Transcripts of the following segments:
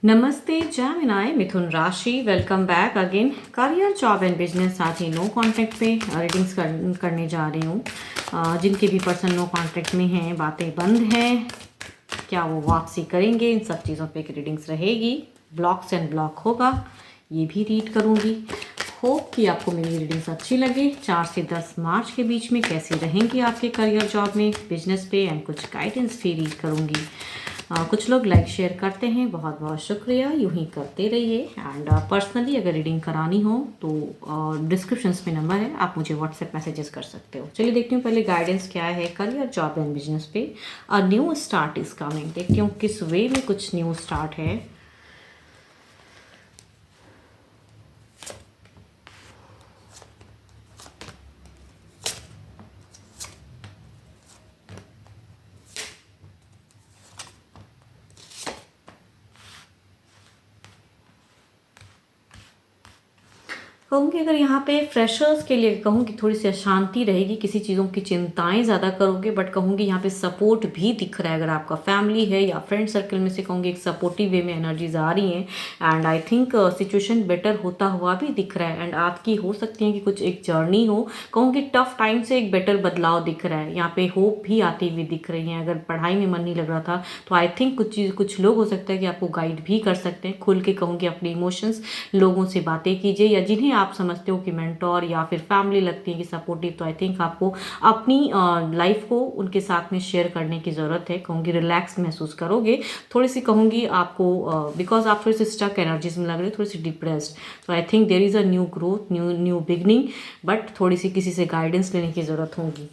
नमस्ते जेमिनी मिथुन राशि, welcome back again. Career, job and business, साथ ही नो कॉन्टैक्ट पे रीडिंग्स करने जा रही हूँ। जिनके भी पर्सन नो कॉन्टैक्ट में हैं, बातें बंद हैं, क्या वो वापसी करेंगे, इन सब चीज़ों पे रीडिंग्स रहेगी। ब्लॉक्स एंड ब्लॉक होगा, ये भी रीड करूँगी। होप कि आपको मेरी रीडिंग्स अच्छी लगे। 4 से 10 मार्च के बीच में कैसी रहेंगी आपके करियर, जॉब में, बिजनेस पे, एंड कुछ गाइडेंस भी रीड करूँगी। कुछ लोग लाइक शेयर करते हैं, बहुत बहुत शुक्रिया, यूं ही करते रहिए। एंड पर्सनली अगर रीडिंग करानी हो तो डिस्क्रिप्शंस में नंबर है, आप मुझे व्हाट्सएप मैसेजेस कर सकते हो। चलिए देखती हूँ पहले गाइडेंस क्या है करियर, जॉब एंड बिजनेस पे। A new start is coming, देखती हूँ किस वे में कुछ न्यू स्टार्ट है। कहूँगी अगर यहाँ पे फ्रेशर्स के लिए कहूँ कि थोड़ी सी अशांति रहेगी, किसी चीज़ों की चिंताएं ज़्यादा करोगे, बट कहूँगी यहाँ पे सपोर्ट भी दिख रहा है। अगर आपका फैमिली है या फ्रेंड सर्कल में से कहूँगी एक सपोर्टिव वे में एनर्जीज आ रही हैं। And I think situation better होता हुआ भी दिख रहा है। एंड आपकी हो सकती है कि कुछ एक जर्नी हो, कहूँगी टफ टाइम से एक बेटर बदलाव दिख रहा है। यहाँ पे होप भी आती हुई दिख रही है। अगर पढ़ाई में मन नहीं लग रहा था तो आई थिंक कुछ लोग हो सकता है कि आपको गाइड भी कर सकते हैं। खुल के कहूँगी अपने इमोशंस लोगों से बातें कीजिए, या जिन्हें आप समझते हो कि मेंटोर या फिर फैमिली लगती है कि सपोर्टिव, तो आई थिंक आपको अपनी लाइफ को उनके साथ में शेयर करने की ज़रूरत है। कहूँगी रिलैक्स महसूस करोगे, थोड़ी सी कहूँगी आपको बिकॉज आप थोड़ी सी स्टक एनर्जीज में लग रहे हो, थोड़ी सी डिप्रेस्ड। तो I think there is a new growth, new beginning, but थोड़ी सी किसी से गाइडेंस लेने की ज़रूरत होगी।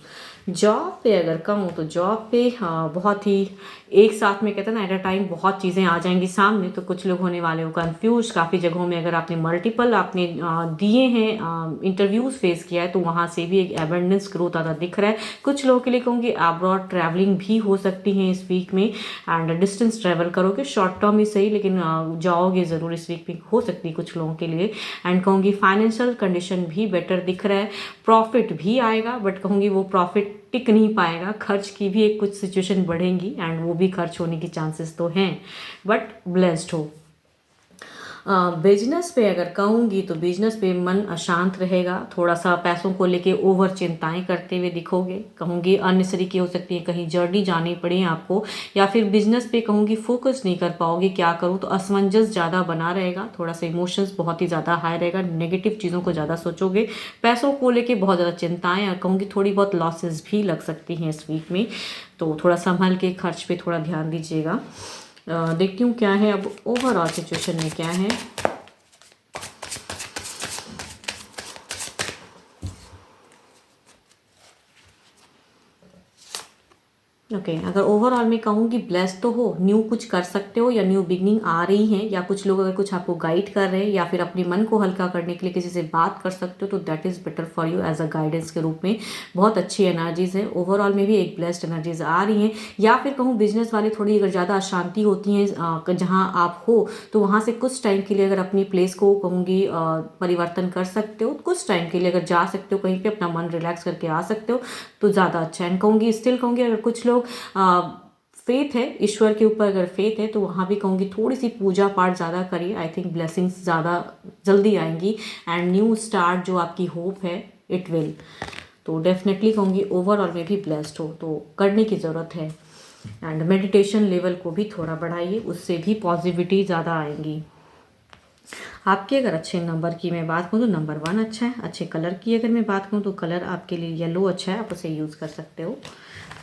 जॉब पे अगर कहूँ तो जॉब पे बहुत ही एक साथ में कहते हैं ना, एट अ टाइम बहुत चीज़ें आ जाएंगी सामने, तो कुछ लोग होने वाले हो कंफ्यूज। काफ़ी जगहों में अगर आपने मल्टीपल आपने दिए हैं, इंटरव्यूज़ फेस किया है, तो वहाँ से भी एक एबंडेंस ग्रोथ आता दिख रहा है। कुछ लोगों के लिए कहूँगी अब्रॉड ट्रैवलिंग भी हो सकती है इस वीक में। एंड डिस्टेंस ट्रैवल करोगे, शॉर्ट टर्म ही सही, लेकिन जाओगे ज़रूर इस वीक में, हो सकती है कुछ लोगों के लिए। एंड कहूँगी फाइनेंशियल कंडीशन भी बेटर दिख रहा है। प्रॉफिट भी आएगा, बट कहूँगी वो प्रॉफिट टिक नहीं पाएगा। खर्च की भी एक कुछ सिचुएशन बढ़ेंगी, एंड वो भी खर्च होने की चांसेस तो हैं, बट ब्लेस्ड हो। बिजनेस पे अगर कहूँगी तो बिजनेस पे मन अशांत रहेगा, थोड़ा सा पैसों को लेके ओवर चिंताएं करते हुए दिखोगे। कहूँगी अननेसरी की हो सकती है, कहीं जर्नी जानी पड़े आपको, या फिर बिजनेस पे कहूँगी फोकस नहीं कर पाओगे, क्या करूँ, तो असमंजस ज़्यादा बना रहेगा। थोड़ा सा इमोशंस बहुत ही ज़्यादा हाई रहेगा, नेगेटिव चीज़ों को ज़्यादा सोचोगे, पैसों को लेके बहुत ज़्यादा चिंताएं, और कहूँगी थोड़ी बहुत लॉसेस भी लग सकती हैं इस वीक में। तो थोड़ा संभल के खर्च पे थोड़ा ध्यान दीजिएगा। देखती हूँ क्या है अब ओवरऑल सिचुएशन में क्या है। ओके अगर ओवरऑल में कहूँगी ब्लेस तो हो, न्यू कुछ कर सकते हो, या न्यू बिगनिंग आ रही है, या कुछ लोग अगर कुछ आपको गाइड कर रहे हैं, या फिर अपने मन को हल्का करने के लिए किसी से बात कर सकते हो, तो that is better for you as a guidance के रूप में। बहुत अच्छी एनर्जीज है ओवरऑल में भी, एक ब्लेस्ड एनर्जीज आ रही हैं। या फिर कहूँ बिजनेस वाले थोड़ी अगर ज़्यादा अशांति होती हैं जहाँ आप हो, तो वहाँ से कुछ टाइम के लिए अगर अपनी प्लेस को कहूँगी परिवर्तन कर सकते हो, कुछ टाइम के लिए अगर जा सकते हो कहीं पे, अपना मन रिलैक्स करके आ सकते हो, तो ज़्यादा अच्छा है। एंड कहूँगी स्टिल कहूँगी अगर कुछ लोग फेथ है, ईश्वर के ऊपर अगर फेथ है, तो वहाँ भी कहूँगी थोड़ी सी पूजा पाठ ज़्यादा करिए। आई थिंक ब्लेसिंग्स ज़्यादा जल्दी आएंगी, एंड न्यू स्टार्ट जो आपकी होप है इट विल। तो डेफिनेटली कहूँगी ओवरऑल में भी ब्लेस्ड हो, तो करने की ज़रूरत है। एंड मेडिटेशन लेवल को भी थोड़ा बढ़ाइए, उससे भी पॉजिटिविटी ज़्यादा आएंगी। आपके अगर अच्छे नंबर की मैं बात करूँ तो नंबर 1 अच्छा है। अच्छे कलर की अगर मैं बात करूँ तो कलर आपके लिए येलो अच्छा है, आप उसे यूज़ कर सकते हो।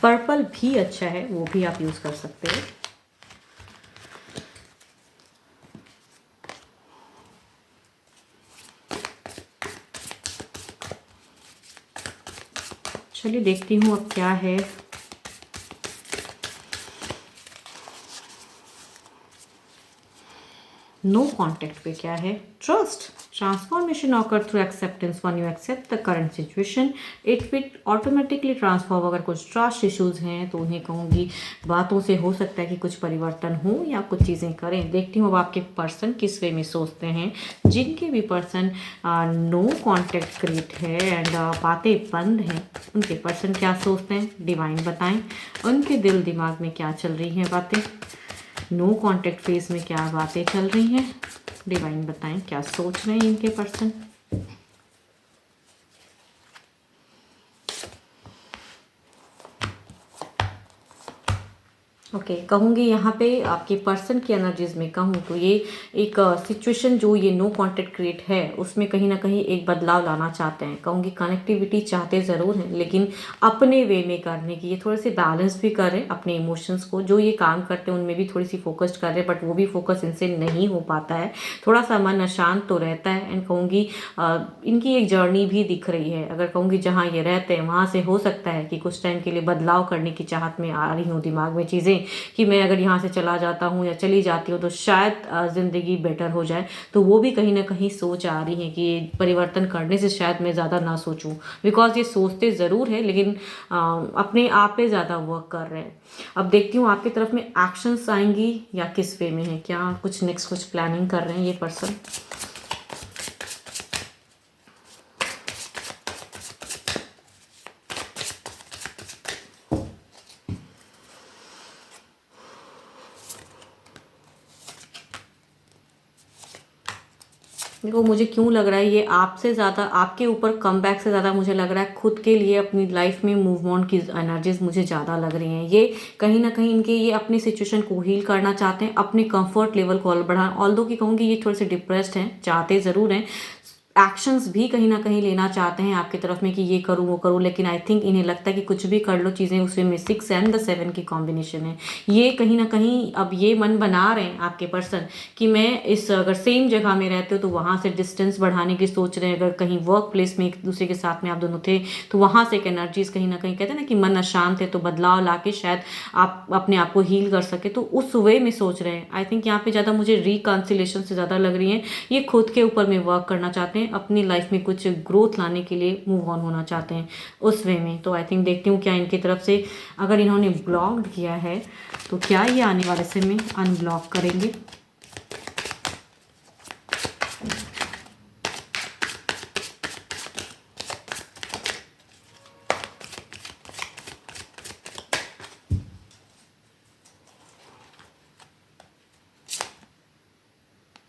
पर्पल भी अच्छा है, वो भी आप यूज़ कर सकते हो। चलिए देखती हूँ अब क्या है। नो कॉन्टेक्ट पे क्या है, trust transformation occur through acceptance. One you accept the current situation it will automatically transform. अगर कुछ ट्रस्ट इश्यूज हैं तो उन्हें कहूँगी बातों से हो सकता है कि कुछ परिवर्तन हो या कुछ चीज़ें करें। देखती हूँ अब आपके पर्सन किस वे में सोचते हैं। जिनके भी पर्सन नो कॉन्टेक्ट क्रिएट है एंड बातें बंद हैं, उनके पर्सन क्या सोचते हैं, डिवाइन बताएं। उनके दिल दिमाग में क्या चल रही हैं बातें। नो कॉन्टैक्ट फेज में क्या बातें चल रही हैं, डिवाइन बताएं क्या सोच रहे हैं इनके पर्सन। ओके कहूँगी यहाँ पे आपके पर्सन की एनर्जीज में कहूँ तो ये एक सिचुएशन जो ये नो कांटेक्ट क्रिएट है उसमें कहीं ना कहीं एक बदलाव लाना चाहते हैं। कहूँगी कनेक्टिविटी चाहते ज़रूर हैं लेकिन अपने वे में करने की, ये थोड़े से बैलेंस भी कर रहे हैं अपने इमोशंस को, जो ये काम करते हैं उनमें भी थोड़ी सी फोकस्ड कर रहे हैं बट वो भी फोकस इनसे नहीं हो पाता है, थोड़ा सा मन अशांत तो रहता है। एंड कहूँगी इनकी एक जर्नी भी दिख रही है, अगर कहूँगी जहाँ ये रहते हैं वहाँ से हो सकता है कि कुछ टाइम के लिए बदलाव करने की चाहत में आ रही हूँ दिमाग में चीज़ें कि मैं अगर यहाँ से चला जाता हूँ या चली जाती हूँ तो शायद ज़िंदगी बेटर हो जाए। तो वो भी कहीं ना कहीं सोच आ रही है कि परिवर्तन करने से शायद मैं ज़्यादा ना सोचूं, बिकॉज ये सोचते ज़रूर है लेकिन अपने आप पे ज़्यादा वर्क कर रहे हैं। अब देखती हूँ आपकी तरफ में एक्शंस आएंगी या किस वे में है, क्या कुछ नेक्स्ट कुछ प्लानिंग कर रहे हैं ये पर्सन। देखो मुझे क्यों लग रहा है ये आपसे ज़्यादा, आपके ऊपर कमबैक से ज़्यादा मुझे लग रहा है खुद के लिए अपनी लाइफ में मूव ऑन की एनर्जीज मुझे ज़्यादा लग रही हैं। ये कहीं ना कहीं इनके ये अपनी सिचुएशन को हील करना चाहते हैं, अपने कंफर्ट लेवल को और बढ़ाना। ऑल्दो कि कहूँगी ये थोड़े से डिप्रेस्ड हैं, चाहते ज़रूर हैं, एक्शंस भी कहीं ना कहीं लेना चाहते हैं आपकी तरफ में कि ये करूँ वो करूँ, लेकिन आई थिंक इन्हें लगता है कि कुछ भी कर लो चीज़ें उसमें में 6 एंड द 7 की कॉम्बिनेशन है। ये कहीं ना कहीं अब ये मन बना रहे हैं आपके पर्सन कि मैं इस अगर सेम जगह में रहते हो तो वहाँ से डिस्टेंस बढ़ाने की सोच रहे हैं। अगर कहीं वर्क प्लेस में एक दूसरे के साथ में आप दोनों थे तो वहाँ से एक एनर्जीज कहीं ना कहीं कहते हैं ना कि मन अशांत है तो बदलाव ला के शायद आप अपने आप को हील कर सके, तो उस वे में सोच रहे हैं। आई थिंक यहाँ पे ज़्यादा मुझे रिकॉन्सिलेशन से ज़्यादा लग रही है, ये खुद के ऊपर में वर्क करना चाहते हैं, अपनी लाइफ में कुछ ग्रोथ लाने के लिए मूव ऑन होना चाहते हैं उस वे में। तो आई थिंक देखती हूँ क्या इनकी तरफ से अगर इन्होंने ब्लॉक्ड किया है तो क्या ये आने वाले समय में अनब्लॉक करेंगे।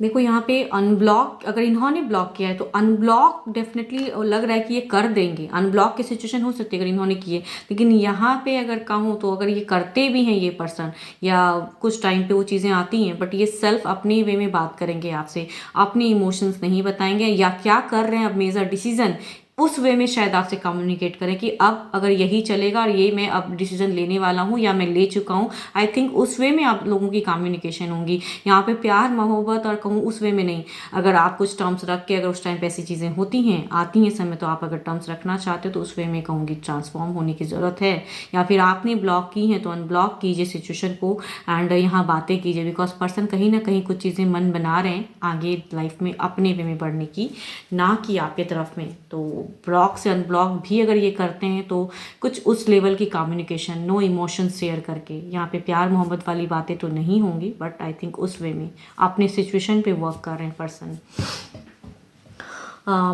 देखो यहाँ पे अनब्लॉक अगर इन्होंने ब्लॉक किया है तो अनब्लॉक डेफिनेटली लग रहा है कि ये कर देंगे। अनब्लॉक की सिचुएशन हो सकती है अगर इन्होंने किए, लेकिन यहाँ पे अगर कहूँ तो अगर ये करते भी हैं ये पर्सन या कुछ टाइम पे वो चीज़ें आती हैं बट ये सेल्फ अपने वे में बात करेंगे आपसे, अपने इमोशंस नहीं बताएंगे या क्या कर रहे हैं अब मेजर डिसीजन उस वे में शायद आपसे कम्युनिकेट करें कि अब अगर यही चलेगा और ये मैं अब डिसीजन लेने वाला हूँ या मैं ले चुका हूँ। आई थिंक उस वे में आप लोगों की कम्युनिकेशन होंगी यहाँ पे, प्यार मोहब्बत और कहूँ उस वे में नहीं। अगर आप कुछ टर्म्स रख के अगर उस टाइम पे ऐसी चीज़ें होती हैं आती हैं समय तो आप अगर टर्म्स रखना चाहते हो तो उस वे में कहूँगी ट्रांसफॉर्म होने की ज़रूरत है। या फिर आपने ब्लॉक की हैं तो अनब्लॉक कीजिए सिचुएशन को एंड यहाँ बातें कीजिए, बिकॉज पर्सन कहीं ना कहीं कुछ चीज़ें मन बना रहे हैं आगे लाइफ में अपने वे में बढ़ने की, ना कि आपके तरफ में। तो ब्लॉक से अनब्लॉक भी अगर ये करते हैं तो कुछ उस लेवल की कम्युनिकेशन, नो इमोशन शेयर करके, यहाँ पे प्यार मोहब्बत वाली बातें तो नहीं होंगी बट आई थिंक उस वे में अपने सिचुएशन पे वर्क कर रहे हैं पर्सन।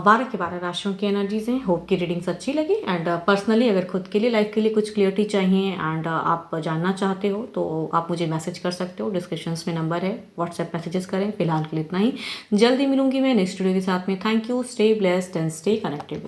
12 के 12 राशियों की एनर्जीज हैं। होप की रीडिंग्स अच्छी लगी एंड पर्सनली अगर खुद के लिए लाइफ के लिए कुछ क्लियरिटी चाहिए एंड आप जानना चाहते हो तो आप मुझे मैसेज कर सकते हो, डिस्क्रिप्शन में नंबर है, व्हाट्सएप मैसेजेस करें। फिलहाल के लिए इतना ही, जल्दी मिलूंगी मैं नेक्स्ट वीडियो के साथ में। Thank you, stay blessed and stay connected.